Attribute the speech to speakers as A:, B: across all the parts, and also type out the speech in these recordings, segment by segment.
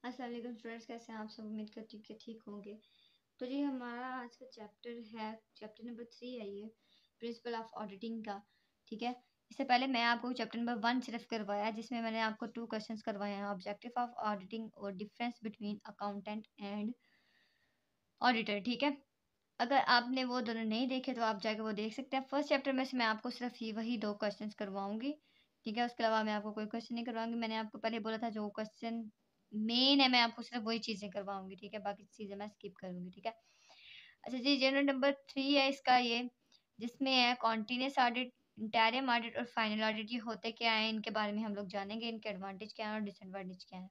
A: अस्सलाम वालेकुम स्टूडेंट्स, कैसे हैं आप सब। उम्मीद करती हूँ कि ठीक होंगे। तो जी हमारा आज का चैप्टर है, चैप्टर नंबर 3 है ये, प्रिंसिपल ऑफ ऑडिटिंग का। ठीक है, इससे पहले मैं आपको चैप्टर नंबर 1 सिर्फ करवाया, जिसमें मैंने आपको 2 क्वेश्चंस करवाए हैं, ऑब्जेक्टिव ऑफ ऑडिटिंग और difference between accountant and auditor. ठीक है, अगर आपने वो दोनों नहीं देखे तो आप जाकर वो देख सकते हैं। फर्स्ट चैप्टर में से मैं आपको सिर्फ ये वही 2 क्वेश्चंस करवाऊंगी। ठीक है, उसके अलावा मैं आपको कोई क्वेश्चन नहीं करवाऊंगी। मैंने आपको पहले बोला था जो क्वेश्चन मेन है मैं आपको सिर्फ वही चीज़ें करवाऊंगी। ठीक है, बाकी चीज़ें मैं स्किप करूंगी। ठीक है, अच्छा जी, जनरल नंबर 3 है इसका ये, जिसमें है कॉन्टिन्यूस ऑडिट, इंटरिम ऑडिट और फाइनल ऑडिट। ये होते क्या है इनके बारे में हम लोग जानेंगे, इनके एडवांटेज क्या है और डिसएडवांटेज क्या है।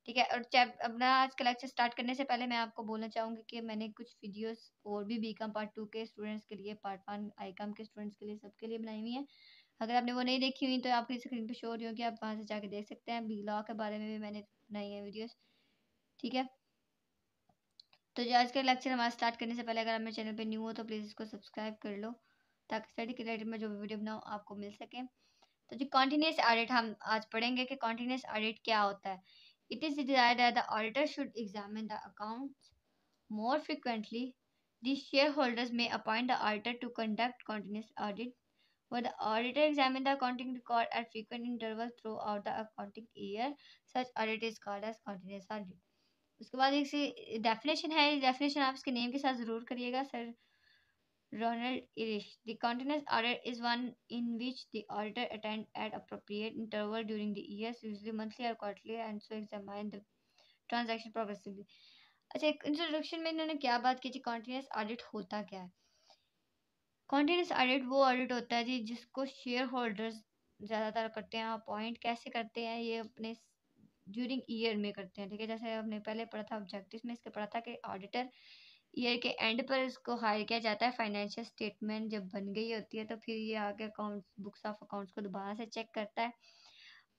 A: ठीक है, और अपना आज का लेक्चर स्टार्ट करने से पहले मैं आपको बोलना चाहूँगी कि मैंने कुछ वीडियोस और भी बीकॉम पार्ट 2 के स्टूडेंट्स के लिए, पार्ट 1 आईकॉम के स्टूडेंट्स के लिए, सबके लिए बनाई हुई है। अगर आपने वो नहीं देखी हुई तो आपकी स्क्रीन पे शो हो रही होगी, आप वहाँ से जाके देख सकते हैं। बी लॉ के बारे में भी मैंने बनाई है वीडियोस। ठीक है, तो जो आज का लेक्चर हमारा स्टार्ट करने से पहले अगर आप मेरे चैनल पे न्यू हो तो प्लीज़ इसको सब्सक्राइब कर लो, ताकि स्टडी के रिलेटेड में जो भी वीडियो बनाऊँ आपको मिल सके। तो जो कॉन्टिन्यूस ऑडिट हम आज पढ़ेंगे कि कॉन्टिन्यूस ऑडिट क्या होता है। It is desired that the auditor should examine the accounts more frequently. The shareholders may appoint the auditor to conduct continuous audit, where the auditor examines the accounting record at frequent intervals throughout the accounting year. Such audit is called as continuous audit. उसके बाद एक सी definition है, definition आप इसके name के साथ ज़रूर करिएगा sir Ronald Irish. The continuous audit is one in which the auditor attends at appropriate interval during the years, usually monthly or quarterly, and so examine the transaction progressively. अच्छा, एक introduction में इन्होंने क्या बात की थी, कॉन्टिन्यूस ऑडिट होता क्या है। कॉन्टिन्यूस ऑडिट वो ऑडिट होता है जी जिसको शेयर होल्डर्स ज़्यादातर करते हैं। अपॉइंट कैसे करते हैं, ये अपने ड्यूरिंग ईयर में करते हैं। ठीक है, जैसे हमने पहले पढ़ा था ऑब्जेक्टिव में, इसके पढ़ा था कि ऑडिटर ईयर के एंड पर इसको हायर किया जाता है। फाइनेंशियल स्टेटमेंट जब बन गई होती है तो फिर ये आगे अकाउंट्स, बुक्स ऑफ अकाउंट्स को दोबारा से चेक करता है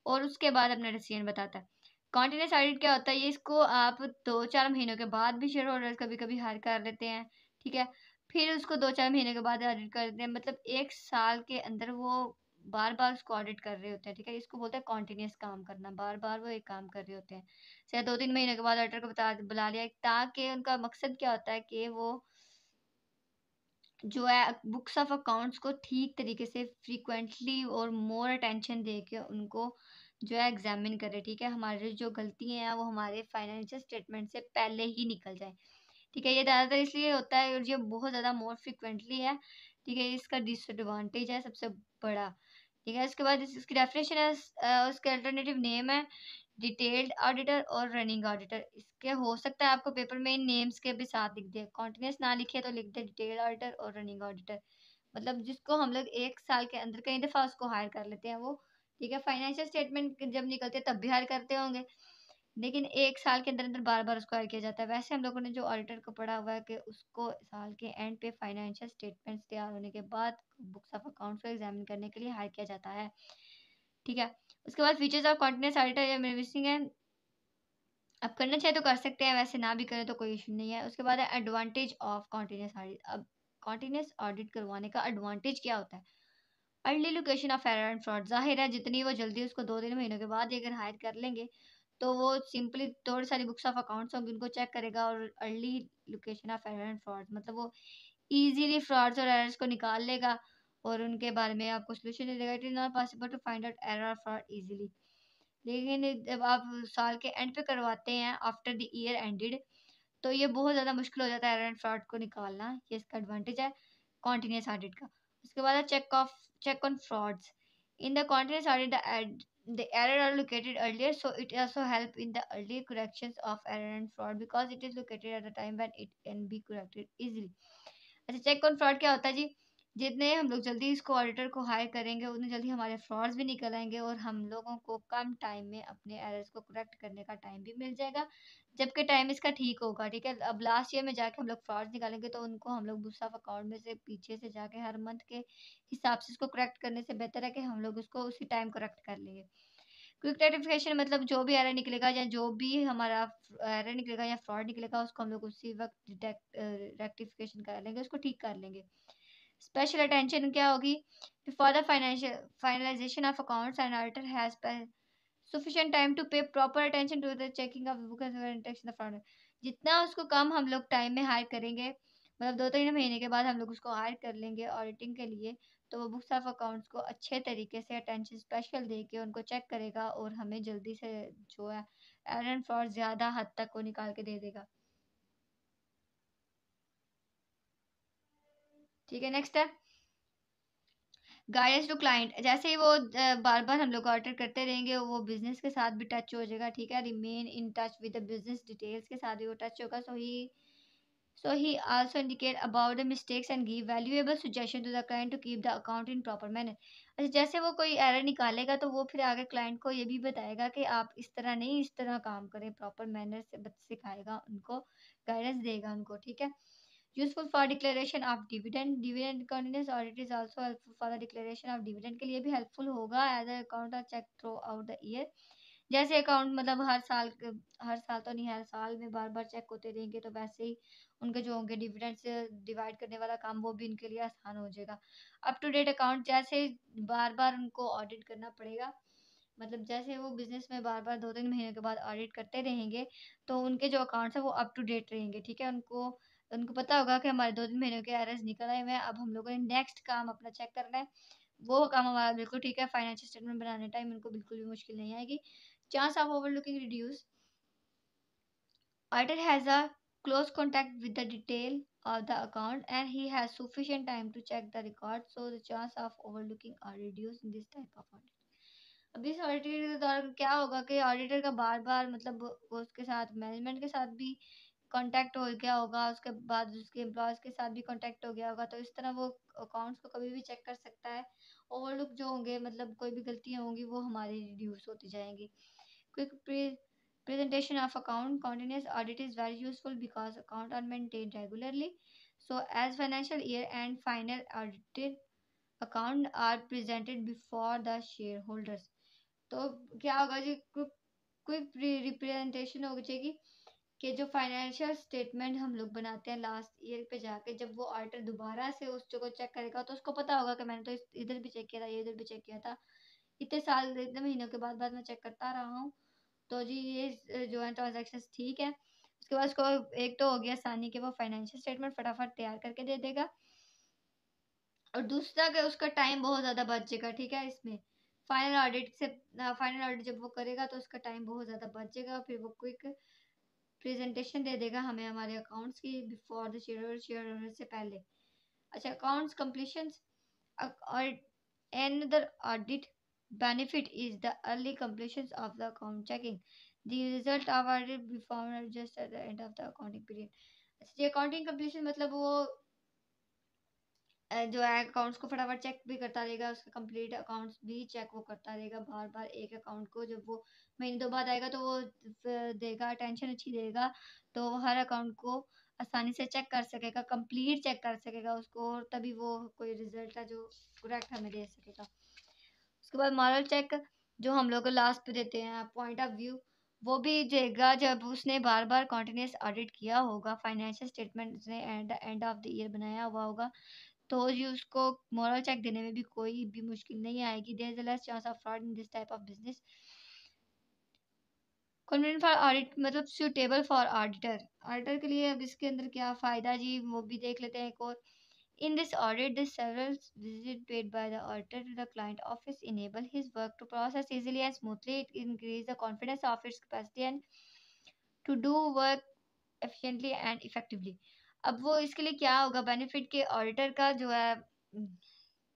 A: और उसके बाद अपना डिसीजन बताता है। कॉन्टिन्यूस ऑडिट क्या होता है, ये इसको आप 2-4 महीनों के बाद भी शेयर होल्डर्स कभी कभी हायर कर लेते हैं। ठीक है, फिर उसको 2-4 महीने के बाद ऑडिट कर देते हैं, मतलब 1 साल के अंदर वो बार बार उसको ऑडिट कर रहे होते हैं। ठीक है, इसको बोलते हैं कॉन्टिन्यूस काम करना, बार बार वो एक काम कर रहे होते हैं। शायद 2-3 महीने के बाद ऑडिटर को बुला लिया, ताकि उनका मकसद क्या होता है कि वो जो है बुक्स ऑफ अकाउंट्स को ठीक तरीके से फ्रीक्वेंटली और मोर अटेंशन दे के उनको जो है एग्जामिन करे। ठीक है, हमारी जो गलतियाँ हैं वो हमारे फाइनेंशियल स्टेटमेंट से पहले ही निकल जाए। ठीक है, ये ज़्यादातर इसलिए होता है और ये बहुत ज़्यादा मोर फ्रिक्वेंटली है। ठीक है, इसका डिसएडवांटेज है सबसे बड़ा। ठीक है, इसके बाद इसकी डेफिनेशन है, उसके अल्टरनेटिव नेम है डिटेल्ड ऑडिटर और रनिंग ऑडिटर। इसके हो सकता है आपको पेपर में इन नेम्स के भी साथ लिख दे, कॉन्टिन्यूस ना लिखे तो लिख दे डिटेल्ड ऑडिटर और रनिंग ऑडिटर, मतलब जिसको हम लोग 1 साल के अंदर कई दफ़ा उसको हायर कर लेते हैं वो। ठीक है, फाइनेंशियल स्टेटमेंट जब निकलते हैं तब भी हायर करते होंगे, लेकिन 1 साल के अंदर अंदर बार बार उसको हायर किया जाता है। वैसे हम लोगों ने जो ऑडिटर को पढ़ा हुआ है कि उसको साल के एंड पे फाइनेंशियल स्टेटमेंट्स तैयार होने के बाद बुक्स ऑफ अकाउंट्स को एग्जामिन करने के लिए हायर किया जाता है। ठीक है, उसके बाद फीचर्स ऑफ कॉन्टिन्यूस ऑडिटर या मिसिंग है, आप करना चाहे तो कर सकते हैं, वैसे ना भी करें तो कोई इशू नहीं है। उसके बाद है एडवांटेज ऑफ कॉन्टिन्यूस ऑडिट। अब कॉन्टिन्यूस ऑडिट करवाने का एडवांटेज क्या होता है। Early location of error and fraud, जाहिर है जितनी वो जल्दी उसको 2-3 महीनों के बाद अगर हायर कर लेंगे तो वो सिंपली थोड़ी सारी बुक्स ऑफ अकाउंट्स होंगी उनको चेक करेगा, और early location of error and fraud मतलब वो इजीली फ्रॉड्स और एरर्स को निकाल लेगा और उनके बारे में आपको सोल्यूशन दे देगा। It is not possible to find out error और फ्रॉड इजीली, लेकिन जब आप साल के एंड पे करवाते हैं आफ्टर द ईयर एंडेड तो ये बहुत ज़्यादा मुश्किल हो जाता है एरर एंड फ्रॉड को निकालना। ये इसका एडवांटेज है कॉन्टिन्यूस ऑडिट का। उसके बाद है check on frauds. In the continuous audit the error are located earlier, so it also help in the early corrections of error and fraud because it is located at the time when it can be corrected easily. अच्छा, check on fraud क्या होता है जी, जितने हम लोग जल्दी इसको auditor को हायर करेंगे उतने जल्दी हमारे फ्रॉड्स भी निकल आएंगे और हम लोगों को कम टाइम में अपने एरर्स को करेक्ट करने का टाइम भी मिल जाएगा, जबकि टाइम इसका ठीक होगा। ठीक है, अब लास्ट ईयर में जाके हम लोग फ्रॉड्स निकालेंगे तो उनको हम लोग बुक्स ऑफ अकाउंट में से पीछे से जाके हर मंथ के हिसाब से इसको करेक्ट करने से बेहतर है कि हम लोग उसको उसी टाइम करेक्ट कर लेंगे। क्विक रेक्टिफिकेशन मतलब जो भी एरर निकलेगा या जो भी हमारा एरर निकलेगा या फ्रॉड निकलेगा उसको हम लोग उसी वक्त डिटेक्ट रेक्टिफिकेशन कर लेंगे, उसको ठीक कर लेंगे। स्पेशल अटेंशन क्या होगी, before the financial finalisation of accounts and auditor has sufficient time to pay proper attention to the checking of the book and interaction the front. जितना उसको कम हम लोग टाइम में हायर करेंगे, मतलब 2-3 महीने के बाद हम लोग उसको हायर कर लेंगे ऑडिटिंग के लिए, तो वो बुक्स ऑफ अकाउंट्स को अच्छे तरीके से अटेंशन स्पेशल दे के उनको चेक करेगा और हमें जल्दी से जो है एरर एंड फ्रॉड ज़्यादा हद तक वो निकाल के दे देगा। ठीक है, नेक्स्ट है गाइडेंस टू क्लाइंट। जैसे ही वो बार बार हम लोग ऑर्डर करते रहेंगे, वो बिजनेस के साथ भी टच हो जाएगा। ठीक है, remain in touch with the business details के साथ भी वो टच होगा। So he also indicate about the mistakes and give valuable suggestion to the client to keep the account in proper manner. अच्छा, जैसे वो कोई एरर निकालेगा तो वो फिर आगे क्लाइंट को ये भी बताएगा कि आप इस तरह नहीं, इस तरह काम करें, प्रॉपर मैनर से सिखाएगा उनको, गाइडेंस देगा उनको। ठीक है, useful for declaration of dividend. Dividend continuous audit is also helpful for the declaration of dividend, के लिए भी हेल्पफुल होगा as account check throughout the year. जैसे अकाउंट मतलब हर साल तो नहीं, हर साल में बार बार चेक होते रहेंगे, तो वैसे ही उनके जो होंगे डिविडेंड से डिवाइड करने वाला काम, वो भी उनके लिए आसान हो जाएगा। अप टू डेट अकाउंट, जैसे बार बार उनको ऑडिट करना पड़ेगा, मतलब जैसे वो बिजनेस में बार बार 2-3 महीने के बाद ऑडिट करते रहेंगे, तो उनके जो अकाउंट्स है वो अप टू डेट रहेंगे। ठीक है, उनको उनको पता होगा कि हमारे 2-3 महीने के एरर्स निकल आए हुए हैं, अब हम लोगों ने नेक्स्ट काम अपना चेक करना है, वो काम हमारा बिल्कुल ठीक है। फाइनेंशियल स्टेटमेंट बनाने टाइम उनको बिल्कुल भी मुश्किल नहीं आएगी। Chance of overlooking reduce. Auditor has a close contact with the detail of the account and he has sufficient time to check the record, so the chance of overlooking are reduced in this type of audit. अब इस audit के दौरान क्या होगा कि auditor का बार बार मतलब वो उसके साथ मैनेजमेंट के साथ भी कांटेक्ट हो गया होगा, उसके बाद उसके एम्प्लॉयज के साथ भी कांटेक्ट हो गया होगा, तो इस तरह वो अकाउंट्स को कभी भी चेक कर सकता है। ओवरलुक जो होंगे, मतलब कोई भी गलतियां होंगी, वो हमारी रिड्यूस होती जाएंगी। Quick presentation of account. Continuous audit is very useful because accounts are maintained regularly. So as financial year and final audited account are presented before the shareholders. तो क्या होगा जी, क्विक रिप्रेजेंटेशन हो जाएगी कि जो फाइनेंशियल स्टेटमेंट हम लोग बनाते हैं लास्ट ईयर पे जाके, जब वो ऑडिटर दोबारा से उस को चेक करेगा, तो उसको पता होगा कि मैंने तो इधर भी चेक किया था, ये इधर भी चेक किया था, इतने साल इतने महीनों के बाद मैं चेक करता रहा हूँ, तो जी ये जो है ट्रांजेक्शन ठीक है। उसके बाद उसको एक तो हो गया आसानी कि वो फाइनेंशियल स्टेटमेंट फटाफट तैयार करके दे देगा, और दूसरा कि उसका टाइम बहुत ज़्यादा बच जाएगा। ठीक है, इसमें फाइनल ऑडिट जब वो करेगा तो उसका टाइम बहुत ज़्यादा बच जाएगा, फिर वो क्विक प्रेजेंटेशन दे देगा हमें हमारे अकाउंट्स की बिफोर द शेयर से पहले। अच्छा, अकाउंट्स कंप्लीशंस और another audit benefit is the early completion of the account checking. The result of audit be found just at the end of the accounting period. अच्छा, ये accounting completion मतलब वो जो है अकाउंट्स को फटाफट चेक भी करता रहेगा, उसका कंप्लीट अकाउंट्स भी चेक वो करता रहेगा बार बार एक अकाउंट को। जब वो महीने 2 बाद आएगा तो वो देगा, अटेंशन अच्छी देगा, तो वो हर अकाउंट को आसानी से चेक कर सकेगा, कंप्लीट चेक कर सकेगा उसको, और तभी वो कोई रिजल्ट है जो करेक्ट हमें दे सकेगा। उसके बाद मॉरल चेक जो हम लोग लास्ट पे देते हैं, पॉइंट ऑफ व्यू, वो भी देगा जब उसने बार बार कॉन्टिन्यूस ऑडिट किया होगा, फाइनेंशियल स्टेटमेंट उसने at the end of the year बनाया हुआ होगा, तो ये उसको मॉरल चेक देने में भी कोई भी मुश्किल नहीं आएगी। There is less chance of fraud in this type of business. Convenient for audit मतलब सूटेबल फॉर ऑडिटर के लिए अब इसके अंदर क्या फ़ायदा जी, वो भी देख लेते हैं एक और। In this audit, the several visits paid by the auditor to the client office enable his work to process easily and smoothly. It increase the confidence of its capacity and to do work efficiently and effectively. अब वो इसके लिए क्या होगा benefit के auditor का जो है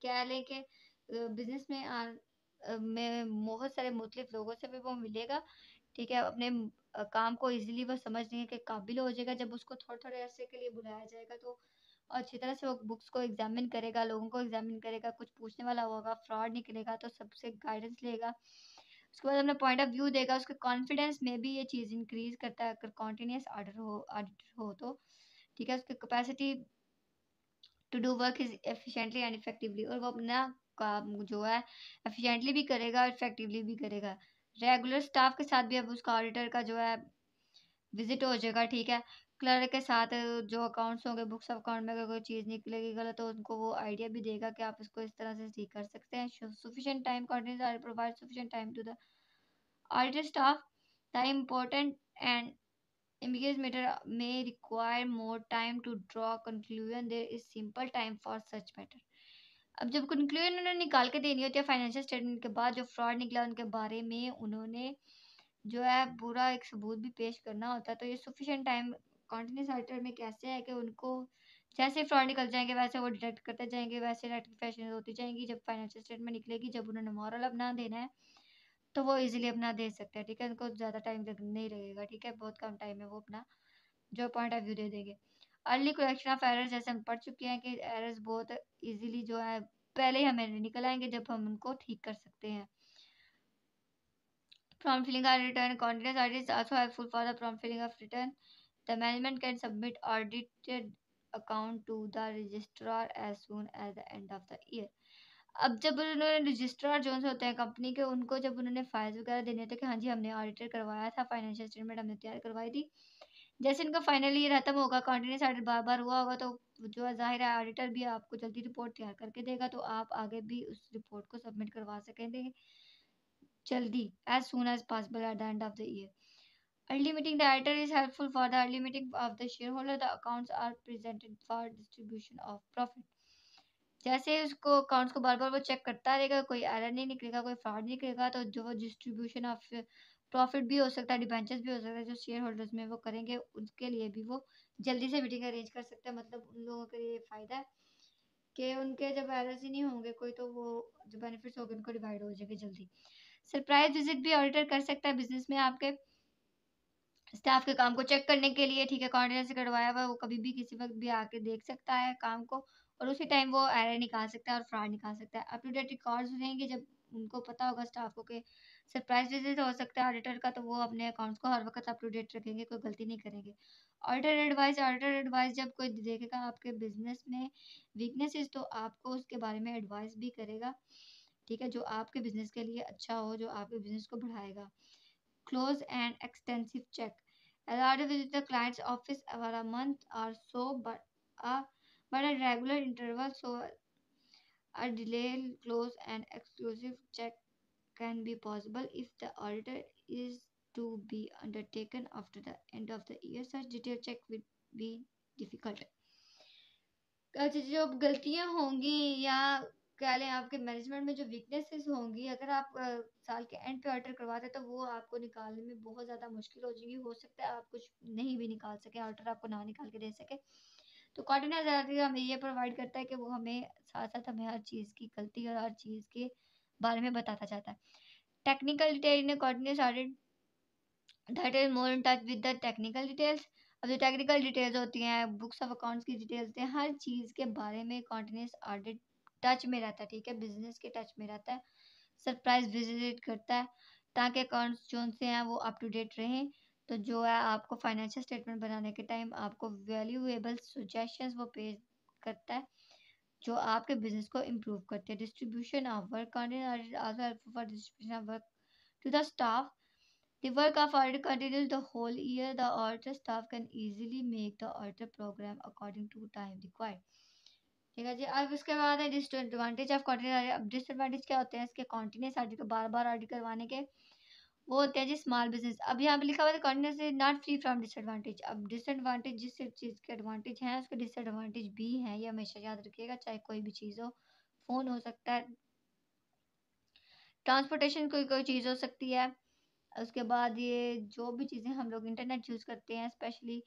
A: क्या लेके बिजनेस में में बहुत सारे मुख्तलिफ लोगों से भी वो मिलेगा। ठीक है, अपने काम को इजीली वो समझने के काबिल हो जाएगा। जब उसको थोड़े थोड़े अरसे के लिए बुलाया जाएगा, तो अच्छी तरह से वो बुक्स को एग्जामिन करेगा, लोगों को एग्जामिन करेगा, कुछ पूछने वाला होगा, फ्रॉड निकलेगा तो सबसे गाइडेंस लेगा, उसके बाद अपना पॉइंट ऑफ व्यू देगा। उसके कॉन्फिडेंस में भी ये चीज़ इंक्रीज करता है अगर कॉन्टिन्यूस ऑडिटर हो तो। ठीक है, उसकी capacity to do work is efficiently and effectively, और वो अपना काम जो है एफिशिएंटली भी करेगा, इफेक्टिवली भी करेगा। रेगुलर स्टाफ के साथ भी अब उसका ऑडिटर का जो है विजिट हो जाएगा। ठीक है, क्लर्क के साथ जो अकाउंट्स होंगे, बुक्स ऑफ अकाउंट में अगर कोई चीज़ निकलेगी गलत, तो उनको वो आइडिया भी देगा कि आप इसको इस तरह से ठीक कर सकते हैं। Sufficient time, coordinator provide sufficient time to the Auditor staff, the important and ambiguous matter may require more time to draw conclusion. There is simple time for such matter. अब जब कंक्लूजन उन्होंने निकाल के देनी होती है फाइनेंशियल स्टेटमेंट के बाद, जो फ्रॉड निकला उनके बारे में उन्होंने जो है पूरा एक सबूत भी पेश करना होता है, तो ये सफिशिएंट टाइम कॉन्टिन्यूस ऑडिटर में कैसे है कि उनको जैसे फ्रॉड निकल जाएंगे वैसे वो डिटेक्ट करते जाएंगे, वैसे रेक्टिफिकेशन होती जाएंगी। जब फाइनेंशियल स्टेटमेंट निकलेगी, जब उन्होंने मॉरल अपना देना है तो वो इजीली अपना दे सकते हैं, ठीक है। उनको ज़्यादा टाइम नहीं लगेगा, ठीक है, बहुत कम टाइम में वो अपना जो पॉइंट ऑफ व्यू दे देंगे। अर्ली करेक्शन ऑफ एरर्स, जैसे हम पढ़ चुके हैं कि एरर्स बहुत इजीली जो है पहले ही हमें निकल आएंगे जब हम उनको ठीक कर सकते हैं। Prompt filling or return. Continuous audit is also helpful for the prompt filling of return. The management can submit audited account to the registrar as soon as the end of the year. अब जब उन्होंने registrar जो होते हैं company के, उनको जब उन्होंने फाइल्स वगैरह देने थे कि हाँ जी हमने ऑडिटर करवाया था, फाइनेंशियल स्टेटमेंट हमने तैयार करवाई थी, जैसे इनका फाइनल ईयर खत्म होगा, कंटिन्यूस ऑडिट बार बार हुआ होगा, तो जो है जाहिर है ऑडिटर भी आपको जल्दी रिपोर्ट तैयार करके देगा, तो आप आगे भी उस रिपोर्ट को सबमिट करवा सकेंगे जल्दी, as soon as possible at the end of the year. Early meeting the auditor is helpful for the early meeting of the shareholder. The accounts are presented for distribution of profit. जैसे उसको accounts को बार बार वो check करता रहेगा, कोई error नहीं निकलेगा, कोई फ्रॉड नहीं निकलेगा, तो जो वो डिस्ट्रीब्यूशन ऑफ प्रॉफिट भी हो सकता है, डिबेंचर्स भी हो सकता है, जो शेयर होल्डर्स में वो करेंगे उसके लिए भी वो जल्दी से मीटिंग अरेंज कर सकते हैं। मतलब उन लोगों के लिए फ़ायदा है कि उनके जब एरर्स ही नहीं होंगे कोई, तो वो जो बेनिफिट्स होंगे उनको डिवाइड हो जाएंगे जल्दी। सरप्राइज विजिट भी ऑडिटर कर सकता है बिजनेस में आपके स्टाफ के काम को चेक करने के लिए, ठीक है। कॉर्डिनेटर से करवाया हुआ वो कभी भी किसी वक्त भी आके देख सकता है काम को, और उसी टाइम वो एरर निकाल सकता है और फ्रॉड निकाल सकता है। अप टू डेट रिकॉर्ड्स रहेंगे, जब उनको पता होगा स्टाफ को कि सरप्राइज विजिट हो सकता है ऑडिटर का, तो वो अपने अकाउंट्स को हर वक्त अप टू डेट रखेंगे, कोई गलती नहीं करेंगे। ऑडिटर एडवाइस जब कोई देखेगा आपके बिजनेस में वीकनेसेस, तो आपको उसके बारे में एडवाइस भी करेगा, ठीक है, जो आपके बिजनेस के लिए अच्छा हो, जो आपके बिजनेस को बढ़ाएगा। Close and extensive check. Allowed to visit the client's office for a month or so, but at regular intervals, so a delayed close and exclusive check can be possible if the auditor is to be undertaken after the end of the year. Such detailed check will be difficult. जो गलतियां होंगी या कह लें आपके management में जो weaknesses होंगी, अगर आप साल के एंड पे ऑडिटर करवाते हैं तो वो आपको निकालने में बहुत ज़्यादा मुश्किल हो जाएगी। हो सकता है आप कुछ नहीं भी निकाल सके, ऑडिटर आपको ना निकाल के दे सके। तो कॉर्डिनेटर हमें ये प्रोवाइड करता है कि वो हमें साथ साथ हमें हर चीज़ की गलती और हर चीज़ के बारे में बताता जाता है। Technical detail in coordinator audit that is more in touch with the technical details. अब जो टेक्निकल डिटेल्स होती हैं, बुक्स ऑफ अकाउंट्स की डिटेल्स होती हैं, हर चीज़ के बारे में कॉन्टिन्यूस ऑडिट टच में रहता है, ठीक है, बिजनेस के टच में रहता है, सरप्राइज विजिट करता है ताकि अकाउंट्स जो से हैं वो अप टू डेट रहें। तो जो है आपको फाइनेंशियल स्टेटमेंट बनाने के टाइम आपको वैल्यूएबल सजेशंस वो पेश करता है जो आपके बिजनेस को इम्प्रूव करते हैं। Distribution of work, continuous also helpful for distribution of work to the staff. The work of audit continues the whole year. The auditor staff can easily make the auditor program according to time required. ठीक है जी। अब उसके बाद है disadvantage of continuous. अब disadvantage क्या होते हैं इसके कॉन्टिन्यूस ऑडिट को बार बार ऑडिट करवाने के? वो होते हैं जी स्मॉल बिजनेस। अब यहाँ पे लिखा हुआ है continuous is not free from disadvantage. अब डिसएडवांटेज जिस चीज़ के एडवांटेज हैं उसके डिसएडवांटेज भी हैं, ये हमेशा याद रखिएगा, चाहे कोई भी चीज़ हो। फ़ोन हो सकता है, ट्रांसपोर्टेशन कोई चीज़ हो सकती है, उसके बाद ये जो भी चीज़ें हम लोग इंटरनेट यूज़ करते हैं स्पेशली,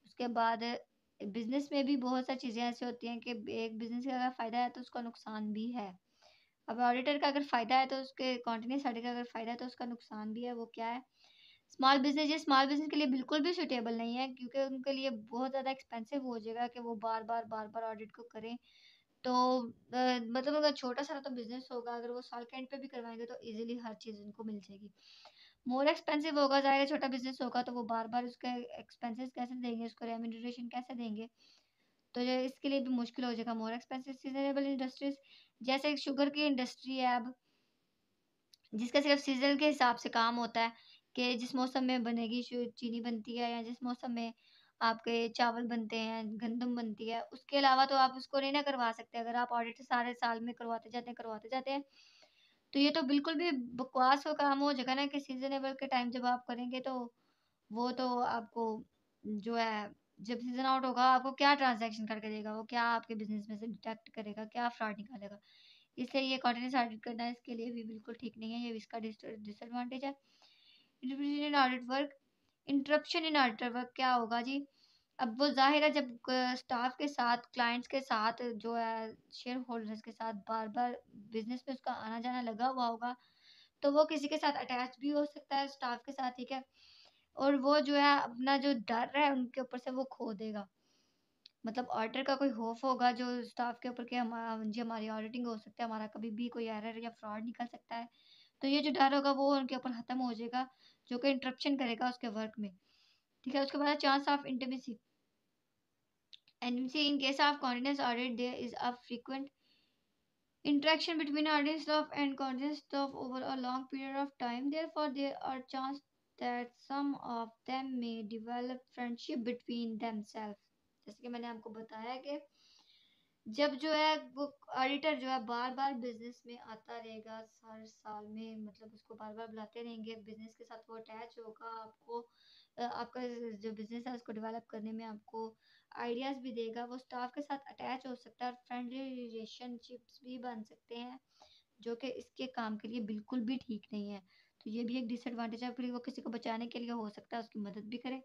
A: उसके बाद बिजनेस में भी बहुत सारी चीज़ें ऐसी होती हैं कि एक बिजनेस का अगर फ़ायदा है तो उसका नुकसान भी है। अब ऑडिटर का अगर फ़ायदा है तो उसके कॉन्टिन्यूस ऑडिट का अगर फ़ायदा है तो उसका नुकसान भी है। वो क्या है? स्मॉल बिजनेस, ये स्मॉल बिजनेस के लिए बिल्कुल भी सूटेबल नहीं है, क्योंकि उनके लिए बहुत ज़्यादा एक्सपेंसिव हो जाएगा कि वो बार बार ऑडिट को करें। तो मतलब अगर छोटा सा तो बिजनेस होगा, अगर वो साल के एंड पे भी करवाएंगे तो इजीली हर चीज़ उनको मिल जाएगी। मोर एक्सपेंसिव होगा, ज़ाहिर है छोटा बिजनेस होगा तो वो बार बार उसके एक्सपेंसेस कैसे देंगे, उसको रेम्यूनरेशन कैसे देंगे, तो ये इसके लिए भी मुश्किल हो जाएगा। मोर एक्सपेंसिव सीजनेबल इंडस्ट्रीज, जैसे शुगर की इंडस्ट्री है अब, जिसका सिर्फ सीजन के हिसाब से काम होता है कि जिस मौसम में बनेगी चीनी बनती है, या जिस मौसम में आपके चावल बनते हैं, गंदम बनती है, उसके अलावा तो आप उसको नहीं ना करवा सकते। अगर आप ऑडिट सारे साल में करवाते जाते हैं तो ये तो बिल्कुल भी बकवास का काम हो जाएगा ना कि सीजनेबल के टाइम जब आप करेंगे तो वो तो आपको जो है जब सीजन आउट होगा आपको क्या ट्रांजैक्शन करके देगा, वो क्या आपके बिजनेस में से डिटेक्ट करेगा, क्या फ्रॉड निकालेगा। इसलिए ये कंटिन्यूस ऑडिट करना इसके लिए भी बिल्कुल ठीक नहीं है, ये इसका डिसएडवांटेज है। इंटरप्शन इन ऑडिट वर्क, इंटरप्शन इन ऑडिटर वर्क क्या होगा जी। अब वो जाहिर है जब स्टाफ के साथ क्लाइंट्स के साथ जो है शेयर होल्डर्स के साथ बार बार बिजनेस में उसका आना जाना लगा हुआ होगा तो वो किसी के साथ अटैच भी हो सकता है स्टाफ के साथ, ठीक है। और वो जो है अपना जो डर है उनके ऊपर से वो खो देगा। मतलब ऑडिटर का कोई खौफ होगा जो स्टाफ के ऊपर कि हमारा जी हमारी ऑडिटिंग हो सकता है, हमारा कभी भी कोई एरर या फ्रॉड निकल सकता है। तो ये जो डर होगा वो उनके ऊपर खत्म हो जाएगा, जो कि इंटरप्शन करेगा उसके वर्क में, ठीक है। उसके बाद chance of intimacy, NMC in case of continuous audit there is a frequent interaction between auditing staff and continuous staff over a long period of time. Therefore, there are chances that some of them may develop friendship between themselves. जैसे कि मैंने आपको बताया कि जब जो है वो ऑडिटर जो है बार बार बिजनेस में आता रहेगा हर साल में, मतलब उसको बार बार बुलाते रहेंगे, बिजनेस के साथ वो अटैच होगा, आपको आपका जो बिजनेस है उसको डेवलप करने में आपको आइडियाज भी देगा, वो स्टाफ के साथ अटैच हो सकता है और फ्रेंडली रिलेशनशिप्स भी बन सकते हैं, जो कि इसके काम के लिए बिल्कुल भी ठीक नहीं है। तो ये भी एक डिसएडवांटेज है, फिर वो किसी को बचाने के लिए हो सकता है उसकी मदद भी करे।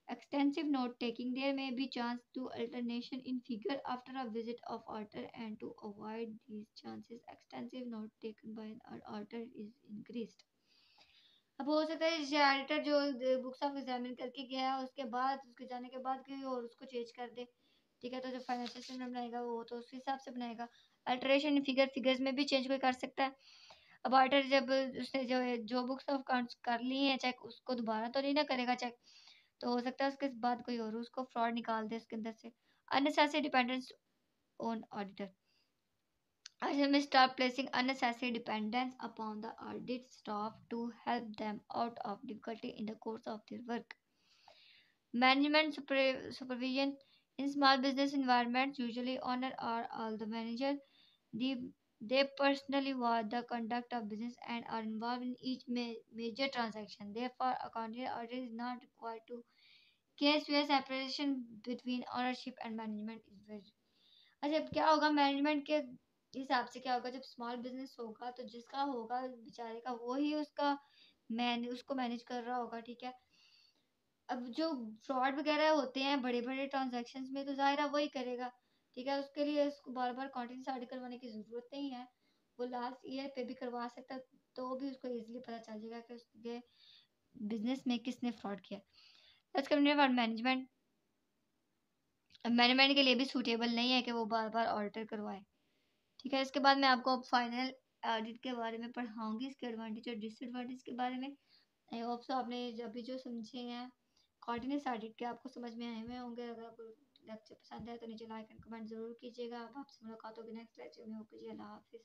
A: Extensive note taking, there may be chance to alternation in figure after a visit of author, and to avoid these chances extensive note taken by an author is increased. अब हो सकता है एडिटर जो बुक्स ऑफ एग्जामिन करके गया उसके बाद उसके जाने के बाद कोई और उसको चेंज कर दे, ठीक है। तो जो फाइनेंशियल स्टेटमेंट बनाएगा वो तो उस हिसाब से बनाएगा। अल्टरेशन इन फिगर्स में भी चेंज कोई कर सकता है। अब ऑडिटर जब उसने जो बुक्स ऑफ अकाउंट्स कर ली है चेक, उसको दोबारा तो नहीं ना करेगा चेक, तो हो सकता है उसके बाद कोई और उसको फ्रॉड निकाल दे उसके अंदर से। Unnecessary dependence on auditor, I may start placing unnecessary dependence upon the audit staff to help them out of difficulty in the course of their work. Management supervision in small business environments usually honor are all the manager. The, they personally watch the conduct of business and are involved in each major transaction. Therefore, accounting audit is not required to case where separation between ownership and management is very। अच्छा अब क्या होगा management के हिसाब से, क्या होगा जब स्मॉल बिजनेस होगा तो जिसका होगा बेचारे का वो ही उसका उसको मैनेज कर रहा होगा, ठीक है। अब जो फ्रॉड वगैरह होते हैं बड़े बड़े ट्रांजैक्शन में तो जाहिर है वही करेगा, ठीक है। उसके लिए उसको बार बार कॉन्टेंट ऑडिट करवाने की जरूरत नहीं है, वो लास्ट ईयर पे भी करवा सकता है, तो भी उसको इजीली पता चल जाएगा कि उसके बिजनेस में किसने फ्रॉड किया। Let's come about management. Management के लिए भी सूटेबल नहीं है कि वो बार बार ऑडिटर करवाए, ठीक है। इसके बाद मैं आपको अब फाइनल ऑडिट के बारे में पढ़ाऊंगी, इसके एडवांटेज और डिसएडवांटेज के बारे में। आई होप सो आपने अभी जो समझे हैं कॉर्डिनेट ऑडिट के आपको समझ में आए हुए होंगे। अगर आपको लेक्चर पसंद है तो नीचे लाइक एंड कमेंट जरूर कीजिएगा। अब आपसे मुलाकात होगी नेक्स्ट लेक्चर में। ओके जी, अल्लाह हाफिज़।